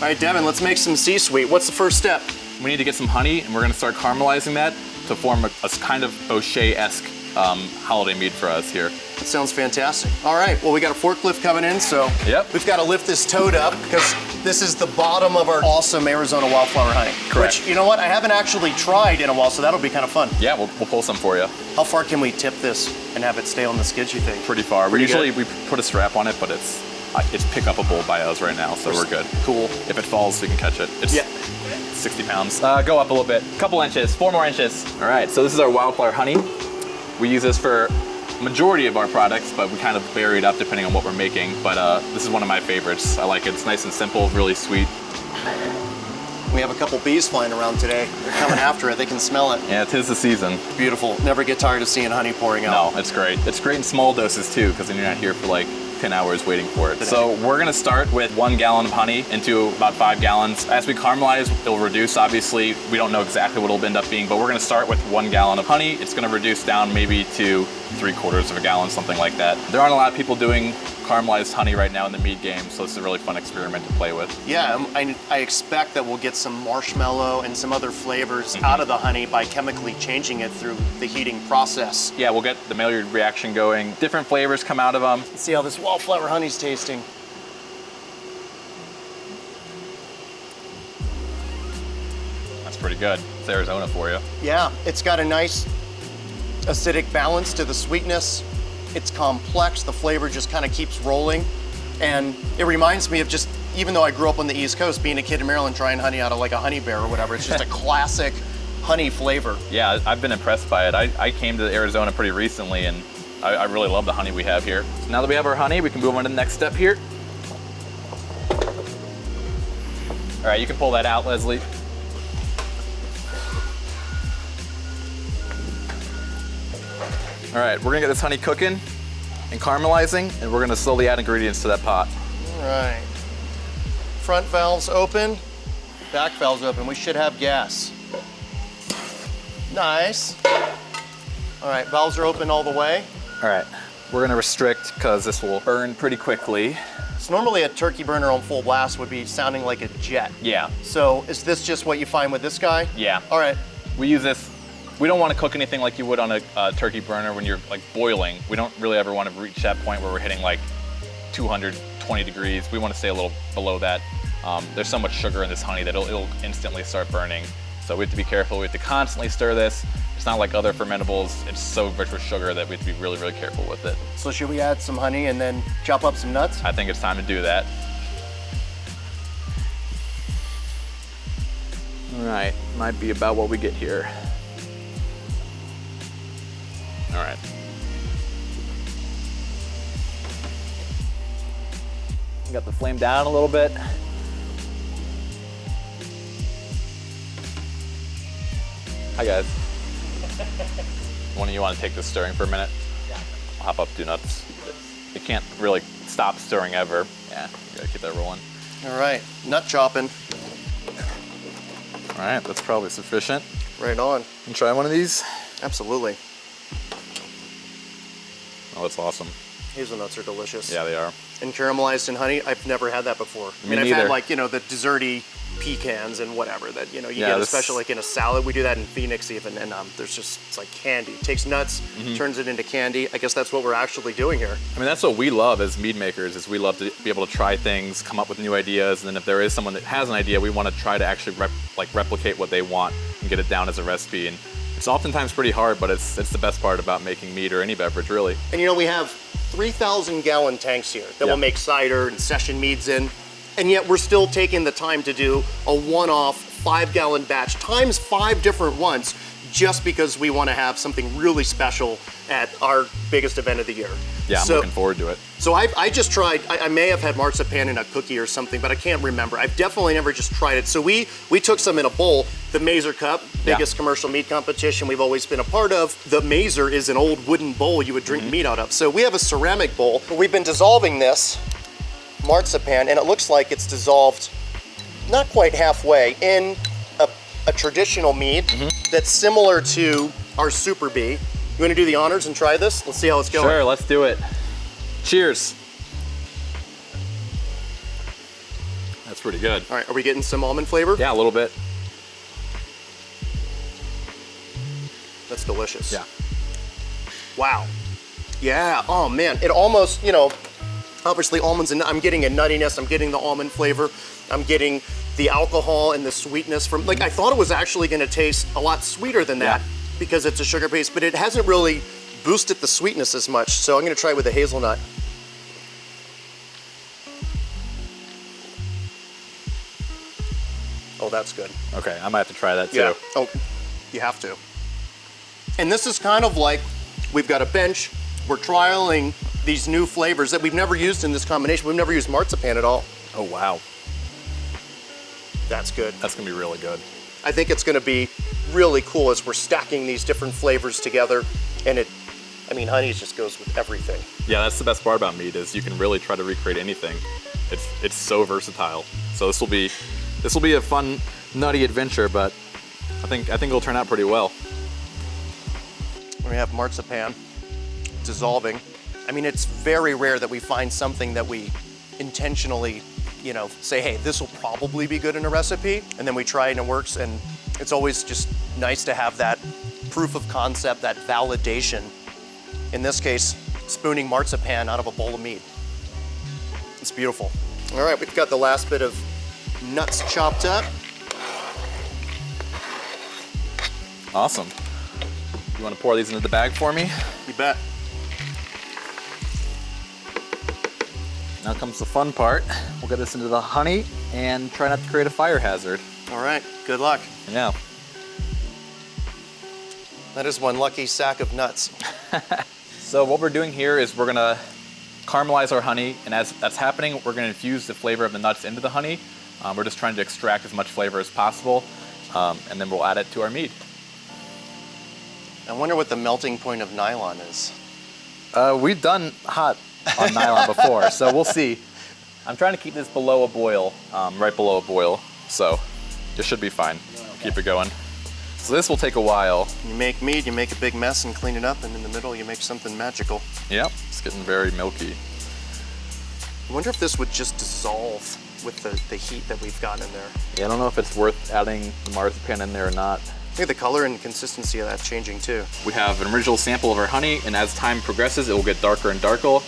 right, Devin, let's make some C-Sweet. What's the first step? We need to get some honey, and we're gonna start caramelizing that to form a kind of Bochet-esque holiday mead for us here. That sounds fantastic. All right, well, we got a forklift coming in, so we've got to lift this toad up because this is the bottom of our awesome Arizona wildflower honey. Correct. Which, you know what, I haven't actually tried in a while, so that'll be kind of fun. Yeah, we'll pull some for you. How far can we tip this and have it stay on the skids, you think? Pretty far. We put a strap on it, but it's pick upable by us right now, so we're good. Cool. If it falls, we can catch it. It's 60 pounds. Go up a little bit. Couple inches, 4 more inches. All right, so this is our wildflower honey. We use this for majority of our products, but we kind of vary it up depending on what we're making. But this is one of my favorites. I like it. It's nice and simple, really sweet. We have a couple bees flying around today. They're coming after it. They can smell it. Yeah, 'tis the season. Beautiful. Never get tired of seeing honey pouring out. No, it's great. It's great in small doses too, because then you're not here for like 10 hours waiting for it. So we're gonna start with 1 gallon of honey into about 5 gallons. As we caramelize, it'll reduce, obviously. We don't know exactly what it'll end up being, but we're gonna start with 1 gallon of honey. It's gonna reduce down maybe to 3/4 of a gallon, something like that. There aren't a lot of people doing caramelized honey right now in the mead game, so it's a really fun experiment to play with. Yeah, I expect that we'll get some marshmallow and some other flavors out of the honey by chemically changing it through the heating process. Yeah, we'll get the Maillard reaction going. Different flavors come out of them. Let's see how this wildflower honey's tasting. That's pretty good. It's Arizona for you. Yeah, it's got a nice acidic balance to the sweetness. It's complex, the flavor just kind of keeps rolling. And it reminds me of just, even though I grew up on the East Coast, being a kid in Maryland trying honey out of like a honey bear or whatever, it's just a classic honey flavor. Yeah, I've been impressed by it. I came to Arizona pretty recently and I really love the honey we have here. So now that we have our honey, we can move on to the next step here. All right, you can pull that out, Leslie. All right, we're gonna get this honey cooking and caramelizing, and we're gonna slowly add ingredients to that pot. All right. Front valves open, back valves open. We should have gas. Nice. All right, valves are open all the way. All right, we're gonna restrict because this will burn pretty quickly. So normally a turkey burner on full blast would be sounding like a jet. Yeah. So is this just what you find with this guy? Yeah. All right. We use this. We don't want to cook anything like you would on a turkey burner when you're like boiling. We don't really ever want to reach that point where we're hitting like 220 degrees. We want to stay a little below that. There's so much sugar in this honey that it'll instantly start burning. So we have to be careful. We have to constantly stir this. It's not like other fermentables. It's so rich with sugar that we have to be really, really careful with it. So should we add some honey and then chop up some nuts? I think it's time to do that. All right, might be about what we get here. All right. Got the flame down a little bit. Hi guys. One of you want to take this stirring for a minute? Yeah. I'll hop up, do nuts. You can't really stop stirring ever. Yeah, you gotta keep that rolling. All right, nut chopping. All right, that's probably sufficient. Right on. You try one of these? Absolutely. Oh, that's awesome. Hazelnuts are delicious. Yeah, they are. And caramelized in honey, I've never had that before. I mean, I've had like, you know, the desserty pecans and whatever that, you know, you get especially like in a salad. We do that in Phoenix even, and there's just, it's like candy. It takes nuts, turns it into candy. I guess that's what we're actually doing here. I mean, that's what we love as mead makers, is we love to be able to try things, come up with new ideas, and then if there is someone that has an idea, we want to try to actually replicate what they want and get it down as a recipe. And it's oftentimes pretty hard, but it's the best part about making mead or any beverage, really. And you know, we have 3,000 gallon tanks here that will make cider and session meads in, and yet we're still taking the time to do a one-off 5 gallon batch times 5 different ones, just because we want to have something really special at our biggest event of the year. Yeah, I'm looking forward to it. So I just tried, I may have had marzipan in a cookie or something, but I can't remember. I've definitely never just tried it. So we took some in a bowl, the Mazer Cup, biggest commercial mead competition we've always been a part of. The Mazer is an old wooden bowl you would drink mead out of. So we have a ceramic bowl. We've been dissolving this marzipan, and it looks like it's dissolved not quite halfway in a traditional mead that's similar to our Super Bee. You want to do the honors and try this? Let's see how it's going. Sure, let's do it. Cheers. That's pretty good. All right, are we getting some almond flavor? Yeah, a little bit. That's delicious. Yeah. Wow. Yeah, oh man, it almost, you know, obviously almonds, and I'm getting a nuttiness, I'm getting the almond flavor, I'm getting the alcohol and the sweetness from, like I thought it was actually gonna taste a lot sweeter than that because it's a sugar paste, but it hasn't really boosted the sweetness as much. So I'm gonna try with the hazelnut. Oh, that's good. Okay, I might have to try that too. Yeah. Oh, you have to. And this is kind of like, we've got a bench, we're trialing these new flavors that we've never used in this combination. We've never used marzipan at all. Oh, wow. That's good. That's gonna be really good. I think it's gonna be really cool as we're stacking these different flavors together. And it, I mean, honey just goes with everything. Yeah, that's the best part about mead is you can really try to recreate anything. It's so versatile. So this will be a fun, nutty adventure, but I think it'll turn out pretty well. We have marzipan dissolving. I mean, it's very rare that we find something that we intentionally, you know, say, hey, this will probably be good in a recipe, and then we try it and it works, and it's always just nice to have that proof of concept, that validation. In this case, spooning marzipan out of a bowl of mead. It's beautiful. All right, we've got the last bit of nuts chopped up. Awesome. You want to pour these into the bag for me? You bet. Now comes the fun part. We'll get this into the honey and try not to create a fire hazard. All right, good luck. Yeah. That is one lucky sack of nuts. So what we're doing here is we're gonna caramelize our honey, and as that's happening, we're gonna infuse the flavor of the nuts into the honey. We're just trying to extract as much flavor as possible, and then we'll add it to our mead. I wonder what the melting point of nylon is. We've done hot on nylon before, so we'll see. I'm trying to keep this below a boil, right below a boil, so this should be fine. Okay. Keep it going. So this will take a while. You make mead, you make a big mess and clean it up, and in the middle you make something magical. Yep, it's getting very milky. I wonder if this would just dissolve with the heat that we've got in there. Yeah, I don't know if it's worth adding the marzipan in there or not. I think the color and consistency of that changing too. We have an original sample of our honey, and as time progresses, it will get darker and darker.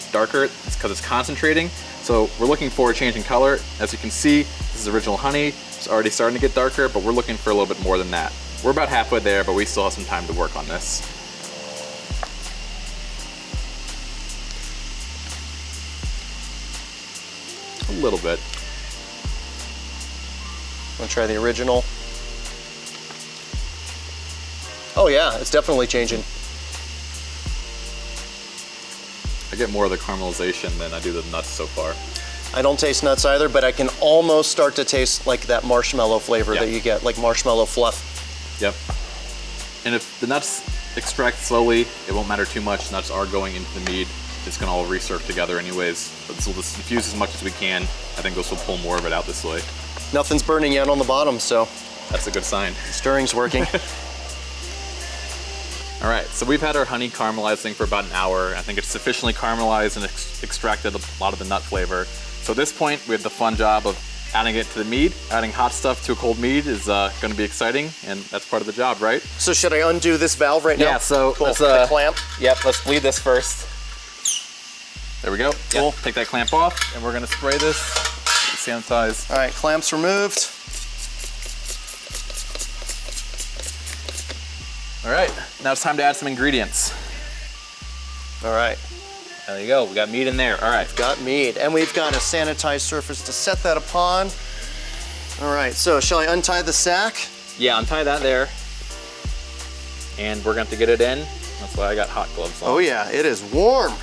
It's because it's concentrating. So we're looking for a change in color. As you can see, this is original honey. It's already starting to get darker, but we're looking for a little bit more than that. We're about halfway there, but we still have some time to work on this. A little bit. Wanna try the original? Oh yeah, it's definitely changing. I get more of the caramelization than I do the nuts so far. I don't taste nuts either, but I can almost start to taste like that marshmallow flavor that you get, like marshmallow fluff. Yep. And if the nuts extract slowly, it won't matter too much. Nuts are going into the mead. It's gonna all resurf together anyways. But this will just infuse as much as we can. I think this will pull more of it out this way. Nothing's burning yet on the bottom, so. That's a good sign. Stirring's working. All right, so we've had our honey caramelizing for about an hour. I think it's sufficiently caramelized and extracted a lot of the nut flavor. So at this point, we have the fun job of adding it to the mead. Adding hot stuff to a cold mead is gonna be exciting, and that's part of the job, right? So should I undo this valve right now? Yeah, so cool. let's the clamp. Yep, let's bleed this first. There we go. Cool. Yep, take that clamp off, and we're gonna spray this, sanitize. All right, clamps removed. All right, now it's time to add some ingredients. All right. There you go, we got mead in there. All right. Got mead, and we've got a sanitized surface to set that upon. All right, so shall I untie the sack? Yeah, untie that there. And we're going to get it in. That's why I got hot gloves on. Oh yeah, it is warm.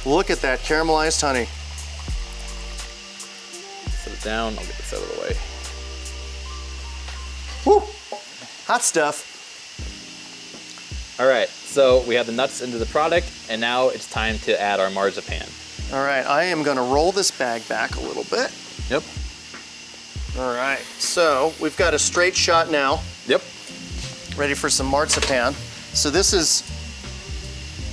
Look at that caramelized honey. Set it down, I'll get this out of the way. Woo, hot stuff. All right, so we have the nuts into the product, and now it's time to add our marzipan. All right, I am gonna roll this bag back a little bit. Yep. All right, so we've got a straight shot now. Yep. Ready for some marzipan. So this is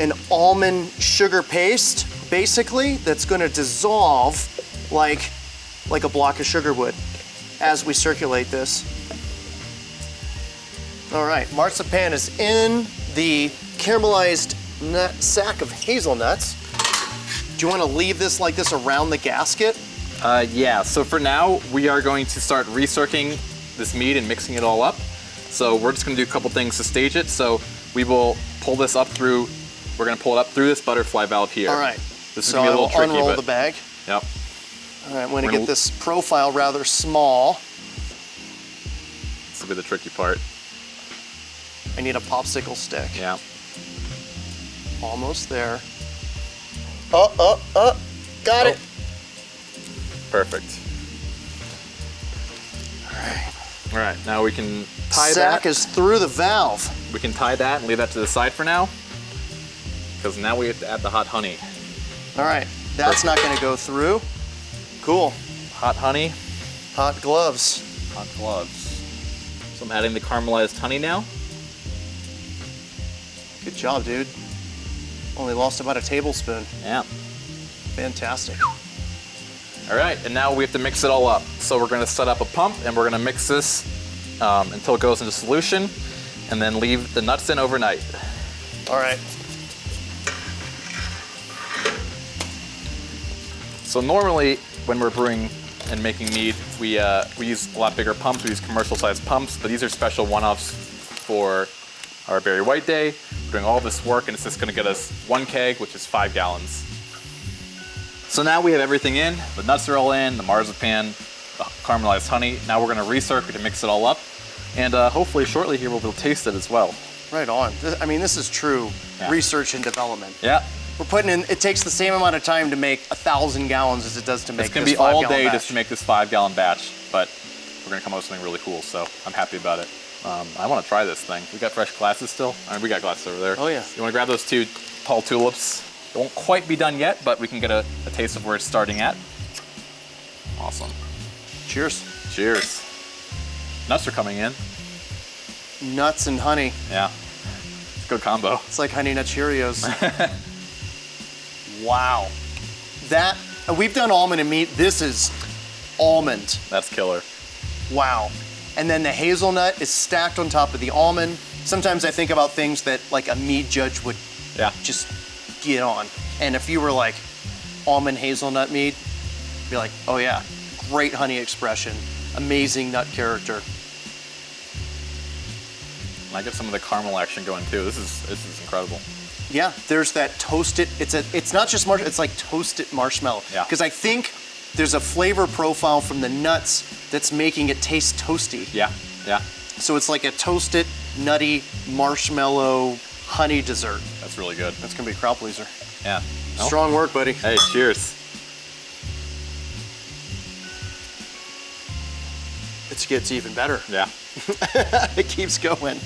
an almond sugar paste, basically, that's gonna dissolve like like a block of sugar would as we circulate this. All right, marzipan is in the caramelized sack of hazelnuts. Do you want to leave this like this around the gasket? Yeah, so for now, we are going to start recircling this mead and mixing it all up. So we're just gonna do a couple things to stage it. So we will pull this up through, we're gonna pull it up through this butterfly valve here. All right, This is so gonna be a I will little tricky, unroll but the bag. Yep. All right, I'm gonna get this profile rather small. This will be the tricky part. I need a popsicle stick. Yeah. Almost there. Got it. Perfect. All right, now we can tie Sack that. is through the valve. We can tie that and leave that to the side for now, because now we have to add the hot honey. All right, that's not gonna go through. Cool. Hot honey, Hot gloves. hot gloves. So I'm adding the caramelized honey now. Good job, dude. Only lost about a tablespoon. Yeah. Fantastic. All right, and now we have to mix it all up. So we're gonna set up a pump and we're gonna mix this until it goes into solution, and then leave the nuts in overnight. All right. So normally, when we're brewing and making mead, we use a lot bigger pumps. We use commercial-sized pumps, but these are special one-offs for our Berry White Day. We're doing all this work, and it's just gonna get us 1 keg, which is 5 gallons. So now we have everything in. The nuts are all in, the marzipan, the caramelized honey. Now we're gonna recirculate and mix it all up, and hopefully shortly here we'll be able to taste it as well. Right on. I mean, this is true Yeah. research and development. Yeah. We're putting in, it takes the same amount of time to make 1,000 gallons as it does to make It's gonna this be all 5-gallon day batch. just to make this 5-gallon batch, but we're gonna come up with something really cool, so I'm happy about it. I wanna try this thing. We got fresh glasses still? We got glasses over there. Oh, yeah. You wanna grab those 2 tall tulips? It won't quite be done yet, but we can get a taste of where it's starting at. Awesome. Cheers. Cheers. Nuts are coming in. Nuts and honey. Yeah. It's a good combo. It's like Honey Nut Cheerios. Wow. That, we've done almond and meat. This is almond. That's killer. Wow. And then the hazelnut is stacked on top of the almond. Sometimes I think about things that like a mead judge would Yeah. just get on. And if you were like almond hazelnut mead, be like, oh yeah, great honey expression, amazing nut character. And I get some of the caramel action going too. This is incredible. Yeah, there's that toasted, it's not just marshmallow, it's like toasted marshmallow. Yeah. Because I think there's a flavor profile from the nuts that's making it taste toasty. Yeah, yeah. So it's like a toasted, nutty, marshmallow, honey dessert. That's really good. That's gonna be a crowd pleaser. Yeah. No? Strong work, buddy. Hey, cheers. It gets even better. Yeah. It keeps going.